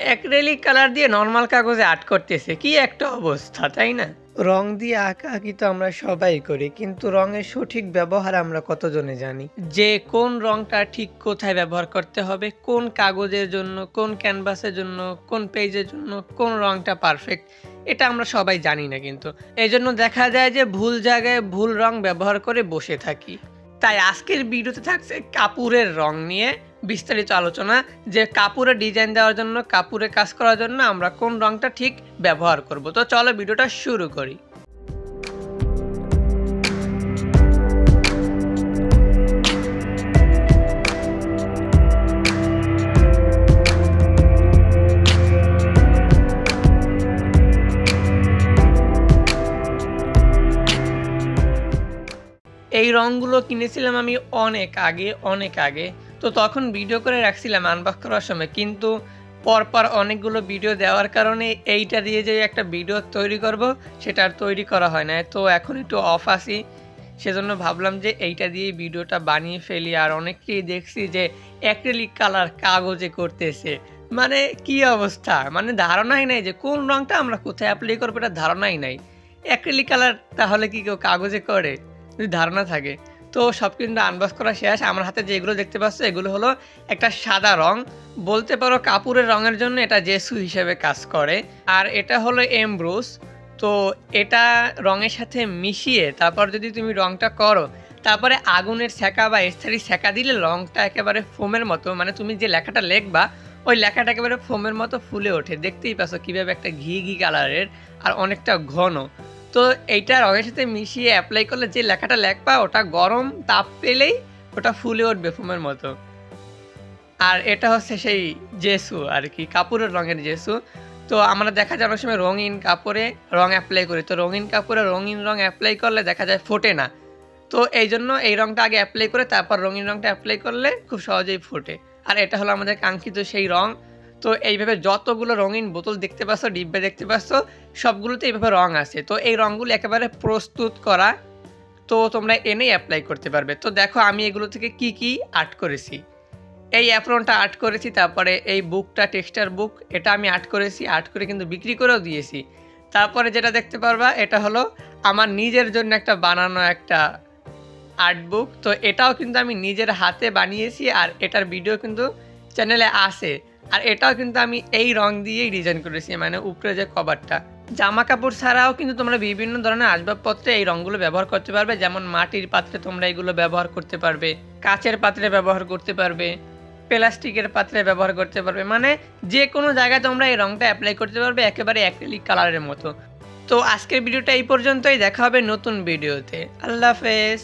Acrylic colour দিয়ে normal কাগজে art করতেছে, কি একটা অবস্থা, তাই না? রং দিয়ে আঁকাআঁকি তো আমরা সবাই করি, কিন্তু রঙের সঠিক ব্যবহার আমরা কতজনে জানি? যে কোন রংটা ঠিক কোথায় ব্যবহার করতে হবে, কোন কাগজের জন্য, কোন ক্যানভাসের জন্য, কোন পেজের জন্য কোন রংটা পারফেক্ট, এটা আমরা সবাই জানি না। কিন্তু এই জন্য দেখা যায় যে ভুল জায়গায় ভুল রং ব্যবহার করে বসে থাকি। তাই আজকের ভিডিওতে থাকছে কাপড়ের রং নিয়ে বিস্তারিত আলোচনা, যে কাপড়ে ডিজাইন দেওয়ার জন্য, কাপড়ে কাজ করার জন্য আমরা কোন রংটা ঠিক ব্যবহার করব। তো চলো ভিডিওটা শুরু করি। এই রঙগুলো কিনেছিলাম আমি অনেক আগে, তো তখন ভিডিও করে রাখছিলাম আনবক্স করার সময়, কিন্তু পরপর অনেকগুলো ভিডিও দেওয়ার কারণে এইটা দিয়ে যে একটা ভিডিও তৈরি করব সেটা আর তৈরি করা হয় না। তো এখন একটু অফ আছি, সেজন্য ভাবলাম যে এইটা দিয়ে ভিডিওটা বানিয়ে ফেলি। আর অনেককেই দেখছি যে অ্যাক্রিলিক কালার কাগজে করতেছে, মানে কি অবস্থা, মানে ধারণাই নাই যে কোন রঙটা আমরা কোথায় অ্যাপ্লাই করবো, এটা ধারণাই নাই। অ্যাক্রিলিক কালার তাহলে কি কেউ কাগজে করে যদি ধারণা থাকে? তো সব কিন্তু আনবক্স করা শেষ। আমার হাতে যেগুলো দেখতে পাচ্ছ এগুলো হলো একটা সাদা রং, বলতে পারো কাপড়ের রঙের জন্য এটা জেসু হিসেবে কাজ করে। আর এটা হলো এমব্রুস। তো এটা রঙের সাথে মিশিয়ে তারপর যদি তুমি রঙটা করো, তারপরে আগুনের সেকা বা স্থির সেকা দিলে রঙটা একেবারে ফোমের মতো, মানে তুমি যে লেখাটা লিখবা ওই লেখাটা একেবারে ফোমের মতো ফুলে ওঠে। দেখতেই পাচ্ছ কীভাবে একটা ঘি কালারের আর অনেকটা ঘন। তো এইটা রঙের সাথে মিশিয়ে অ্যাপ্লাই করলে যে লেখাটা লিখবা ওটা গরম তাপ পেলেই ওটা ফুলে উঠবে ফোমের মতো। আর এটা হচ্ছে সেই জেসু আর কি, কাপড়ের রঙের জেসু। তো আমরা দেখা যায় অনেক সময় রঙিন কাপড়ে রং অ্যাপ্লাই করি, তো রঙিন কাপড়ে রঙিন রং অ্যাপ্লাই করলে দেখা যায় ফোটে না। তো এই জন্য এই রঙটা আগে অ্যাপ্লাই করে তারপর রঙিন রঙটা অ্যাপ্লাই করলে খুব সহজেই ফোটে। আর এটা হলো আমাদের কাঙ্ক্ষিত সেই রং। তো এইভাবে যতগুলো রঙিন বোতল দেখতে পাচ্ছ, ডিব্বা দেখতে পাচ্ছ, সবগুলোতে এইভাবে রং আছে। তো এই রঙগুলো একেবারে প্রস্তুত করা, তো তোমরা এনেই অ্যাপ্লাই করতে পারবে। তো দেখো আমি এগুলো থেকে কি আর্ট করেছি। এই অ্যাপ্রনটা আর্ট করেছি, তারপরে এই বুকটা টেক্সচার বুক, এটা আমি আর্ট করেছি, আর্ট করে কিন্তু বিক্রি করেও দিয়েছি। তারপরে যেটা দেখতে পারবা এটা হলো আমার নিজের জন্য একটা বানানো একটা আর্ট বুক। তো এটাও কিন্তু আমি নিজের হাতে বানিয়েছি, আর এটার ভিডিও কিন্তু চ্যানেলে আছে। আর এটাও কিন্তু আমি এই রং দিয়েই ডিজাইন করেছি, মানে উপরে যে কভারটা। জামা কাপড় ছাড়াও কিন্তু তোমরা বিভিন্ন ধরনের আসবাবপত্রে এই রঙগুলো ব্যবহার করতে পারবে, যেমন মাটির পাত্রে তোমরা এগুলো ব্যবহার করতে পারবে, কাচের পাত্রে ব্যবহার করতে পারবে, প্লাস্টিকের পাত্রে ব্যবহার করতে পারবে, মানে যে কোনো জায়গায় তোমরা এই রঙটা অ্যাপ্লাই করতে পারবে একেবারে অ্যাক্রিলিক কালারের মতো। তো আজকের ভিডিওটা এই পর্যন্তই, দেখা হবে নতুন ভিডিওতে। আল্লাহ হাফেজ।